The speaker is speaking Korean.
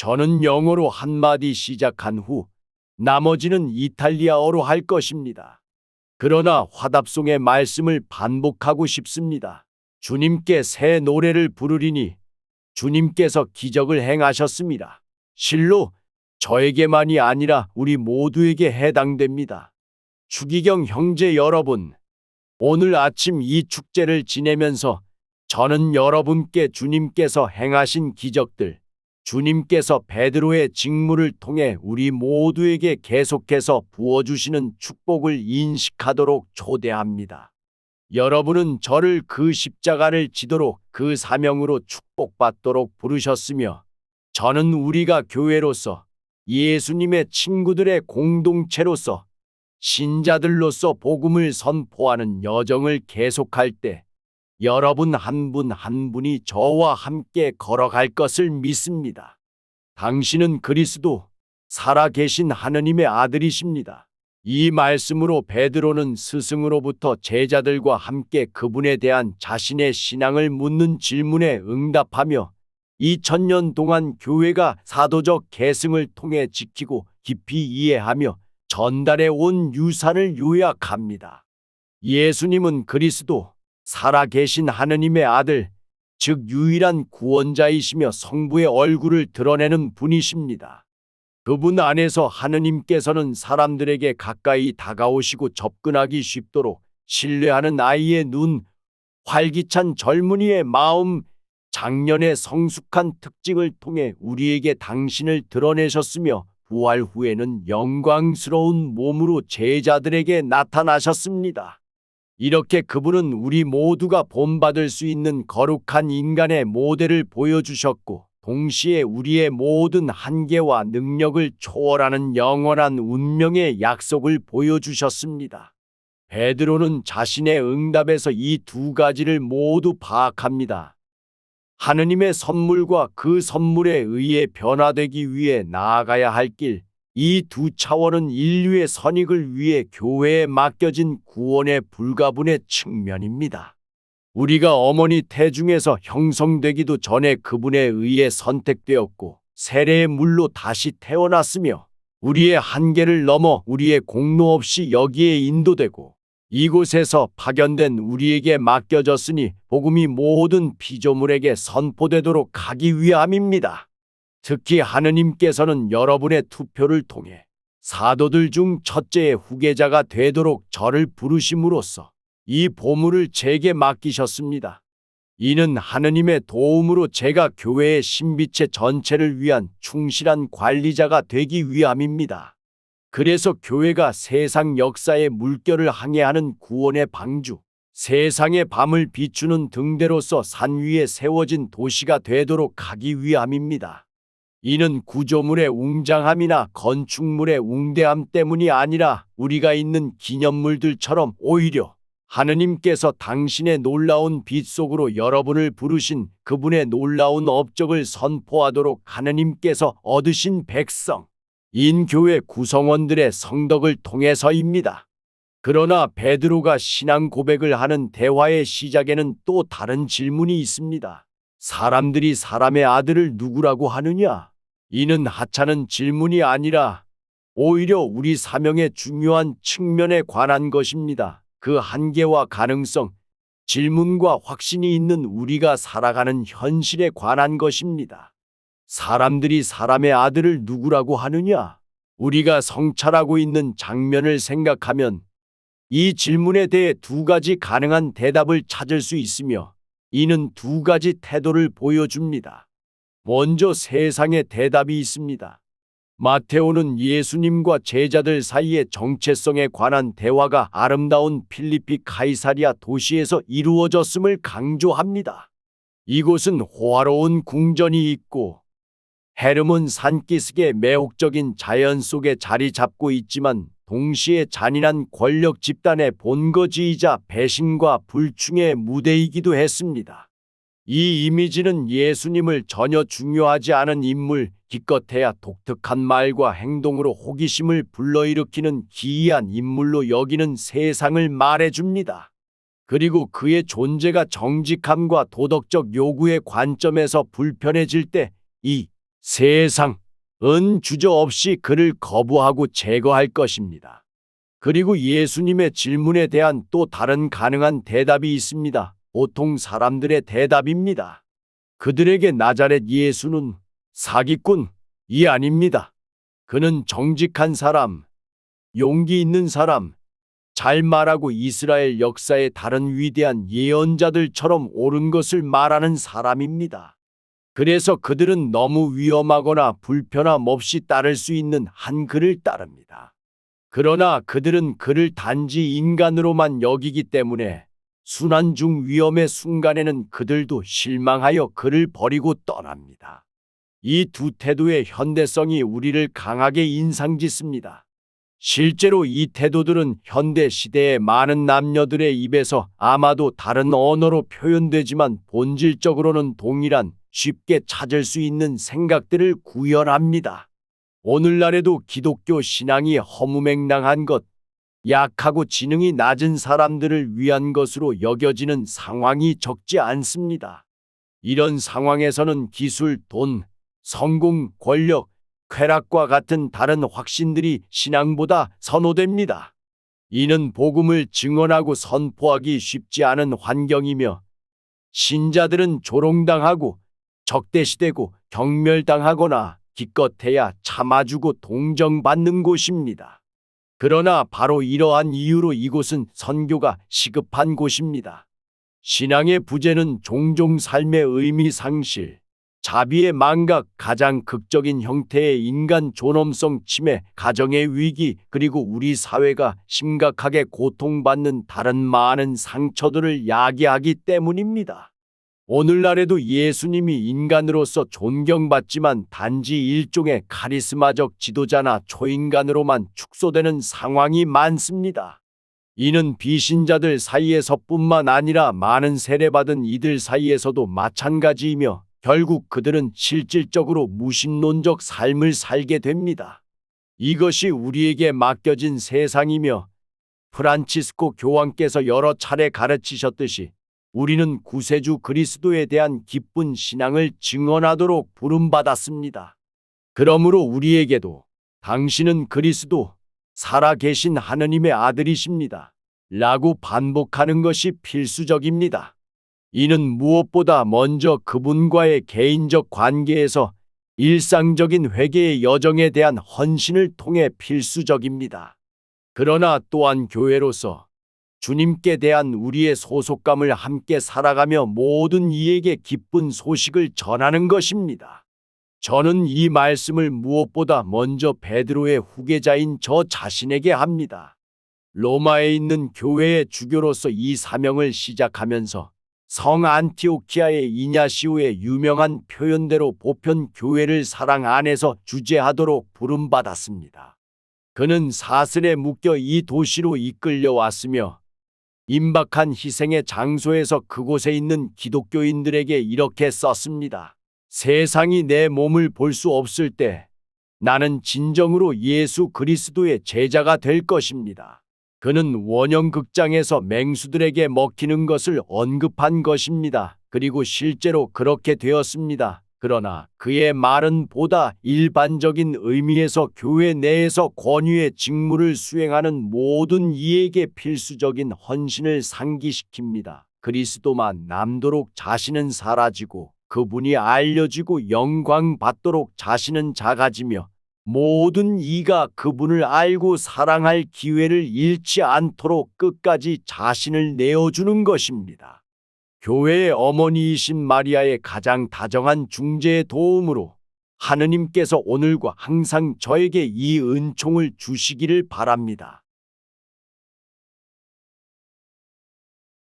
저는 영어로 한마디 시작한 후 나머지는 이탈리아어로 할 것입니다. 그러나 화답송의 말씀을 반복하고 싶습니다. 주님께 새 노래를 부르리니 주님께서 기적을 행하셨습니다. 실로 저에게만이 아니라 우리 모두에게 해당됩니다. 추기경 형제 여러분, 오늘 아침 이 축제를 지내면서 저는 여러분께 주님께서 행하신 기적들, 주님께서 베드로의 직무를 통해 우리 모두에게 계속해서 부어주시는 축복을 인식하도록 초대합니다. 여러분은 저를 그 십자가를 지도록 그 사명으로 축복받도록 부르셨으며, 저는 우리가 교회로서 예수님의 친구들의 공동체로서 신자들로서 복음을 선포하는 여정을 계속할 때 여러분 한 분 한 분이 저와 함께 걸어갈 것을 믿습니다. 당신은 그리스도, 살아계신 하느님의 아들이십니다. 이 말씀으로 베드로는 스승으로부터 제자들과 함께 그분에 대한 자신의 신앙을 묻는 질문에 응답하며 2000년 동안 교회가 사도적 계승을 통해 지키고 깊이 이해하며 전달해 온 유산을 요약합니다. 예수님은 그리스도, 살아계신 하느님의 아들, 즉 유일한 구원자이시며 성부의 얼굴을 드러내는 분이십니다. 그분 안에서 하느님께서는 사람들에게 가까이 다가오시고 접근하기 쉽도록 신뢰하는 아이의 눈, 활기찬 젊은이의 마음, 장년의 성숙한 특징을 통해 우리에게 당신을 드러내셨으며 부활 후에는 영광스러운 몸으로 제자들에게 나타나셨습니다. 이렇게 그분은 우리 모두가 본받을 수 있는 거룩한 인간의 모델을 보여주셨고, 동시에 우리의 모든 한계와 능력을 초월하는 영원한 운명의 약속을 보여주셨습니다. 베드로는 자신의 응답에서 이 두 가지를 모두 파악합니다. 하느님의 선물과 그 선물에 의해 변화되기 위해 나아가야 할 길, 이 두 차원은 인류의 선익을 위해 교회에 맡겨진 구원의 불가분의 측면입니다. 우리가 어머니 태중에서 형성되기도 전에 그분에 의해 선택되었고 세례의 물로 다시 태어났으며 우리의 한계를 넘어 우리의 공로 없이 여기에 인도되고 이곳에서 파견된 우리에게 맡겨졌으니 복음이 모든 피조물에게 선포되도록 하기 위함입니다. 특히 하느님께서는 여러분의 투표를 통해 사도들 중 첫째의 후계자가 되도록 저를 부르심으로써 이 보물을 제게 맡기셨습니다. 이는 하느님의 도움으로 제가 교회의 신비체 전체를 위한 충실한 관리자가 되기 위함입니다. 그래서 교회가 세상 역사의 물결을 항해하는 구원의 방주, 세상의 밤을 비추는 등대로서 산 위에 세워진 도시가 되도록 하기 위함입니다. 이는 구조물의 웅장함이나 건축물의 웅대함 때문이 아니라 우리가 있는 기념물들처럼 오히려 하느님께서 당신의 놀라운 빛 속으로 여러분을 부르신 그분의 놀라운 업적을 선포하도록 하느님께서 얻으신 백성, 인교회 구성원들의 성덕을 통해서입니다. 그러나 베드로가 신앙 고백을 하는 대화의 시작에는 또 다른 질문이 있습니다. 사람들이 사람의 아들을 누구라고 하느냐? 이는 하찮은 질문이 아니라 오히려 우리 사명의 중요한 측면에 관한 것입니다. 그 한계와 가능성, 질문과 확신이 있는 우리가 살아가는 현실에 관한 것입니다. 사람들이 사람의 아들을 누구라고 하느냐? 우리가 성찰하고 있는 장면을 생각하면 이 질문에 대해 두 가지 가능한 대답을 찾을 수 있으며 이는 두 가지 태도를 보여줍니다. 먼저 세상의 대답이 있습니다. 마테오는 예수님과 제자들 사이의 정체성에 관한 대화가 아름다운 필리피 카이사리아 도시에서 이루어졌음을 강조합니다. 이곳은 호화로운 궁전이 있고 헤르몬 산기슭의 매혹적인 자연 속에 자리 잡고 있지만 동시에 잔인한 권력 집단의 본거지이자 배신과 불충의 무대이기도 했습니다. 이 이미지는 예수님을 전혀 중요하지 않은 인물, 기껏해야 독특한 말과 행동으로 호기심을 불러일으키는 기이한 인물로 여기는 세상을 말해줍니다. 그리고 그의 존재가 정직함과 도덕적 요구의 관점에서 불편해질 때 이 세상은 주저없이 그를 거부하고 제거할 것입니다. 그리고 예수님의 질문에 대한 또 다른 가능한 대답이 있습니다. 보통 사람들의 대답입니다. 그들에게 나자렛 예수는 사기꾼이 아닙니다. 그는 정직한 사람, 용기 있는 사람, 잘 말하고 이스라엘 역사의 다른 위대한 예언자들처럼 옳은 것을 말하는 사람입니다. 그래서 그들은 너무 위험하거나 불편함 없이 따를 수 있는 한 글을 따릅니다. 그러나 그들은 그를 단지 인간으로만 여기기 때문에 순환 중 위험의 순간에는 그들도 실망하여 그를 버리고 떠납니다. 이 두 태도의 현대성이 우리를 강하게 인상짓습니다. 실제로 이 태도들은 현대 시대의 많은 남녀들의 입에서 아마도 다른 언어로 표현되지만 본질적으로는 동일한 쉽게 찾을 수 있는 생각들을 구현합니다. 오늘날에도 기독교 신앙이 허무맹랑한 것, 약하고 지능이 낮은 사람들을 위한 것으로 여겨지는 상황이 적지 않습니다. 이런 상황에서는 기술, 돈, 성공, 권력, 쾌락과 같은 다른 확신들이 신앙보다 선호됩니다. 이는 복음을 증언하고 선포하기 쉽지 않은 환경이며 신자들은 조롱당하고 적대시되고 경멸당하거나 기껏해야 참아주고 동정받는 곳입니다. 그러나 바로 이러한 이유로 이곳은 선교가 시급한 곳입니다. 신앙의 부재는 종종 삶의 의미 상실, 자비의 망각, 가장 극적인 형태의 인간 존엄성 침해, 가정의 위기, 그리고 우리 사회가 심각하게 고통받는 다른 많은 상처들을 야기하기 때문입니다. 오늘날에도 예수님이 인간으로서 존경받지만 단지 일종의 카리스마적 지도자나 초인간으로만 축소되는 상황이 많습니다. 이는 비신자들 사이에서뿐만 아니라 많은 세례받은 이들 사이에서도 마찬가지이며 결국 그들은 실질적으로 무신론적 삶을 살게 됩니다. 이것이 우리에게 맡겨진 세상이며 프란치스코 교황께서 여러 차례 가르치셨듯이 우리는 구세주 그리스도에 대한 기쁜 신앙을 증언하도록 부름받았습니다. 그러므로 우리에게도 당신은 그리스도, 살아계신 하느님의 아들이십니다. 라고 반복하는 것이 필수적입니다. 이는 무엇보다 먼저 그분과의 개인적 관계에서 일상적인 회개의 여정에 대한 헌신을 통해 필수적입니다. 그러나 또한 교회로서 주님께 대한 우리의 소속감을 함께 살아가며 모든 이에게 기쁜 소식을 전하는 것입니다. 저는 이 말씀을 무엇보다 먼저 베드로의 후계자인 저 자신에게 합니다. 로마에 있는 교회의 주교로서 이 사명을 시작하면서 성 안티오키아의 이냐시오의 유명한 표현대로 보편 교회를 사랑 안에서 주재하도록 부름받았습니다. 그는 사슬에 묶여 이 도시로 이끌려왔으며 임박한 희생의 장소에서 그곳에 있는 기독교인들에게 이렇게 썼습니다. 세상이 내 몸을 볼 수 없을 때 나는 진정으로 예수 그리스도의 제자가 될 것입니다. 그는 원형극장에서 맹수들에게 먹히는 것을 언급한 것입니다. 그리고 실제로 그렇게 되었습니다. 그러나 그의 말은 보다 일반적인 의미에서 교회 내에서 권위의 직무를 수행하는 모든 이에게 필수적인 헌신을 상기시킵니다. 그리스도만 남도록 자신은 사라지고 그분이 알려지고 영광받도록 자신은 작아지며 모든 이가 그분을 알고 사랑할 기회를 잃지 않도록 끝까지 자신을 내어주는 것입니다. 교회의 어머니이신 마리아의 가장 다정한 중재의 도움으로 하느님께서 오늘과 항상 저에게 이 은총을 주시기를 바랍니다.